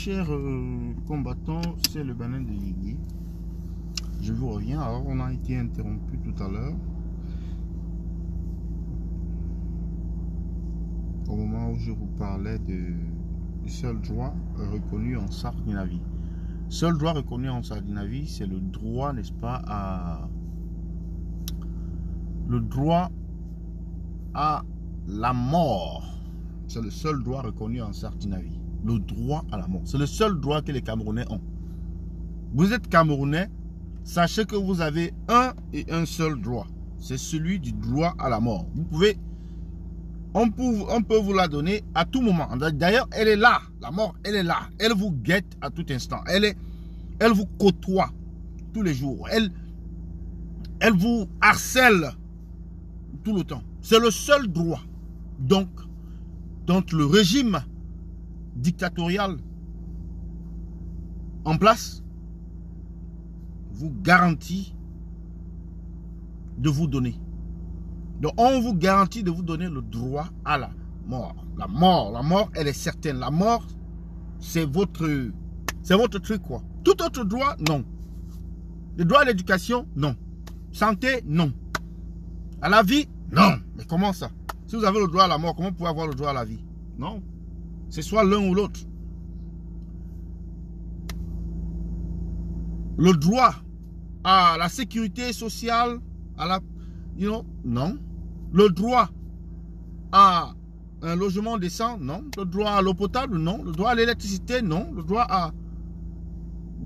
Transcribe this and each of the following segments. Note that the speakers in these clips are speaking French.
chers combattants, c'est le Bénin de Yégué. Je vous reviens. Alors, on a été interrompu tout à l'heure. Au moment où je vous parlais du seul droit reconnu en Scandinavie. Seul droit reconnu en Scandinavie, c'est le droit, n'est-ce pas, le droit à la mort. C'est le seul droit reconnu en Scandinavie. Le droit à la mort. C'est le seul droit que les Camerounais ont. Vous êtes Camerounais, sachez que vous avez un et un seul droit. C'est celui du droit à la mort. Vous pouvez, on peut vous la donner à tout moment. D'ailleurs, elle est là. La mort, elle est là. Elle vous guette à tout instant. Elle vous côtoie tous les jours. Elle vous harcèle tout le temps. C'est le seul droit. Donc le régime dictatorial en place vous garantit de vous donner. Donc on vous garantit de vous donner le droit à la mort. La mort, elle est certaine. La mort, c'est votre truc, quoi. Tout autre droit, non. Le droit à l'éducation, non. Santé, non. À la vie, non. Mais comment ça? Si vous avez le droit à la mort, comment vous pouvez avoir le droit à la vie? Non. C'est soit l'un ou l'autre. Le droit à la sécurité sociale, à la... non. Le droit à un logement décent, non. Le droit à l'eau potable, non. Le droit à l'électricité, non. Le droit à...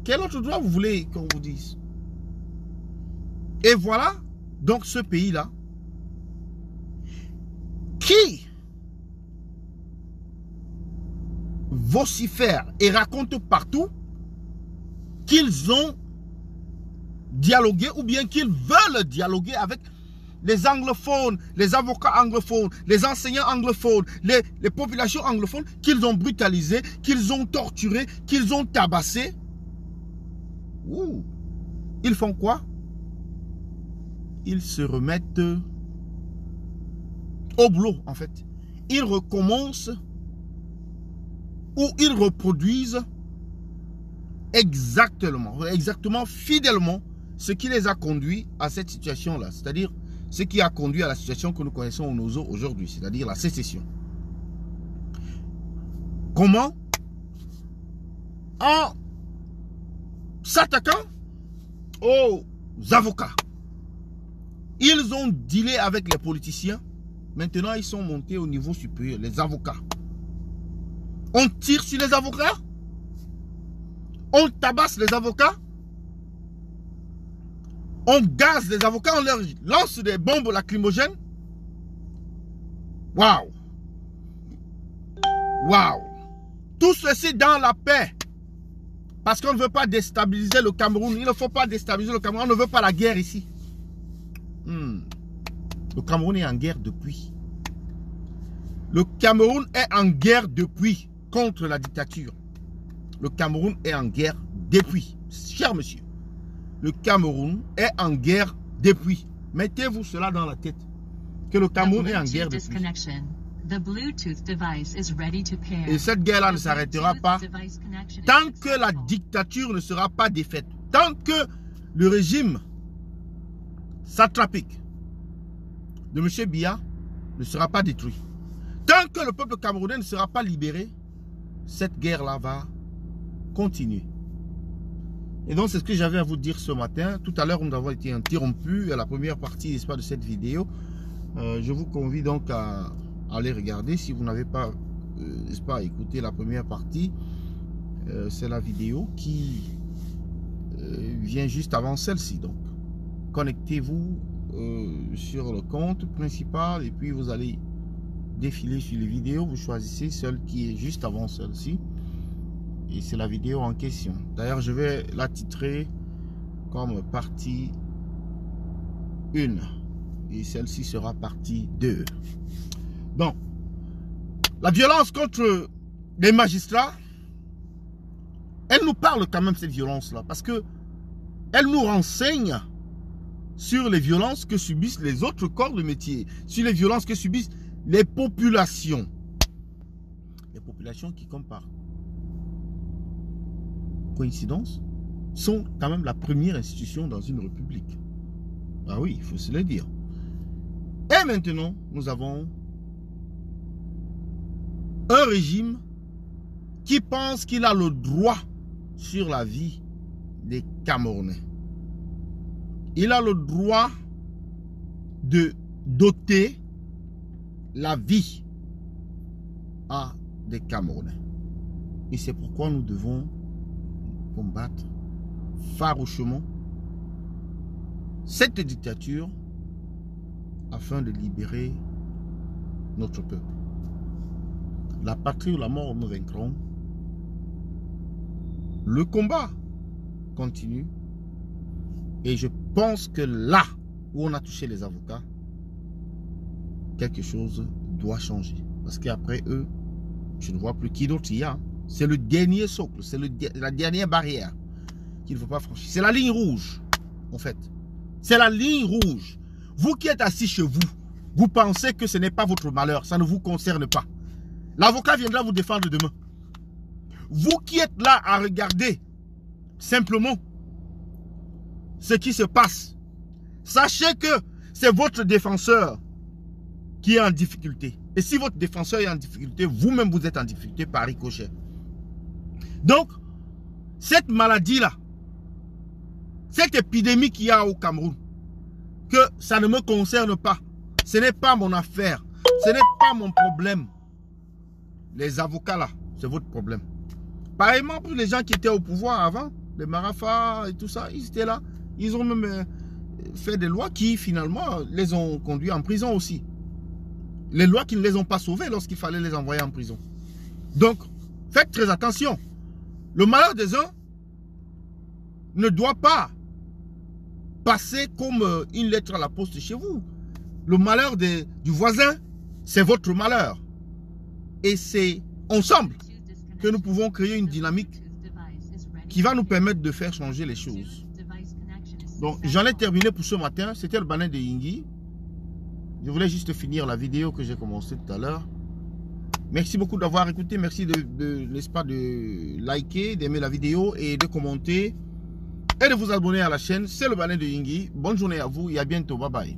Quel autre droit vous voulez qu'on vous dise? Et voilà, donc ce pays-là, qui vocifère et raconte partout qu'ils ont dialogué ou bien qu'ils veulent dialoguer avec les anglophones, les avocats anglophones, les enseignants anglophones, les populations anglophones qu'ils ont brutalisées, qu'ils ont torturées, qu'ils ont tabassées. Ouh. Ils font quoi? Ils se remettent au boulot, en fait. Ils recommencent ou ils reproduisent exactement, fidèlement ce qui les a conduits à cette situation-là. C'est-à-dire ce qui a conduit à la situation que nous connaissons aujourd'hui, c'est-à-dire la sécession. Comment? En s'attaquant aux avocats. Ils ont dealé avec les politiciens. Maintenant, ils sont montés au niveau supérieur, les avocats. On tire sur les avocats. On tabasse les avocats. On gaze les avocats. On leur lance des bombes lacrymogènes. Waouh! Waouh! Tout ceci dans la paix. Parce qu'on ne veut pas déstabiliser le Cameroun. Il ne faut pas déstabiliser le Cameroun. On ne veut pas la guerre ici. Le Cameroun est en guerre depuis. Le Cameroun est en guerre depuis contre la dictature. Le Cameroun est en guerre depuis. Cher monsieur, le Cameroun est en guerre depuis. Mettez-vous cela dans la tête. Que le Cameroun est en guerre depuis. Et cette guerre-là ne s'arrêtera pas tant que la dictature ne sera pas défaite. Tant que le régime satrapique de M. Biya ne sera pas détruit. Tant que le peuple camerounais ne sera pas libéré, cette guerre-là va continuer. Et donc, c'est ce que j'avais à vous dire ce matin. Tout à l'heure, nous avons été interrompus à la première partie, n'est-ce pas, de cette vidéo. Je vous convie donc à aller regarder. Si vous n'avez pas, n'est-ce pas, écouté la première partie, c'est la vidéo qui vient juste avant celle-ci. Donc, connectez-vous sur le compte principal et puis vous allez défiler sur les vidéos. Vous choisissez celle qui est juste avant celle-ci et c'est la vidéo en question. D'ailleurs, je vais la titrer comme partie 1 et celle-ci sera partie 2. Donc, la violence contre les magistrats, elle nous parle quand même, cette violence-là, parce que elle nous renseigne sur les violences que subissent les autres corps de métier, sur les violences que subissent les populations. Les populations qui comparent. coïncidence, sont quand même la première institution dans une république. Ah oui, il faut se le dire. Et maintenant, nous avons un régime qui pense qu'il a le droit sur la vie des Camerounais. Il a le droit de doter la vie des Camerounais. Et c'est pourquoi nous devons combattre farouchement cette dictature afin de libérer notre peuple. La patrie ou la mort, nous vaincrons. Le combat continue. Et je pense que là où on a touché les avocats, quelque chose doit changer. Parce qu'après eux, je ne vois plus qui d'autre il y a. C'est le dernier socle, c'est la dernière barrière qu'il ne faut pas franchir. C'est la ligne rouge, en fait. C'est la ligne rouge. Vous qui êtes assis chez vous, vous pensez que ce n'est pas votre malheur, ça ne vous concerne pas. L'avocat viendra vous défendre demain. Vous qui êtes là à regarder simplement ce qui se passe, sachez que c'est votre défenseur qui est en difficulté. Et si votre défenseur est en difficulté, vous-même vous êtes en difficulté par ricochet. Donc, cette maladie-là, cette épidémie qu'il y a au Cameroun, que ça ne me concerne pas, ce n'est pas mon affaire, ce n'est pas mon problème. Les avocats là, c'est votre problème. Pareillement pour les gens qui étaient au pouvoir avant, les Marafa et tout ça, ils étaient là. Ils ont même fait des lois qui finalement les ont conduits en prison aussi. Les lois qui ne les ont pas sauvés lorsqu'il fallait les envoyer en prison. Donc, faites très attention. Le malheur des uns ne doit pas passer comme une lettre à la poste chez vous. Le malheur du voisin, c'est votre malheur. Et c'est ensemble que nous pouvons créer une dynamique qui va nous permettre de faire changer les choses. Donc, j'en ai terminé pour ce matin. C'était le Banin de Yingui. Je voulais juste finir la vidéo que j'ai commencé tout à l'heure. Merci beaucoup d'avoir écouté. Merci n'est-ce pas, de liker, d'aimer la vidéo et de commenter et de vous abonner à la chaîne. C'est le Banin de Yingui. Bonne journée à vous et à bientôt. Bye bye.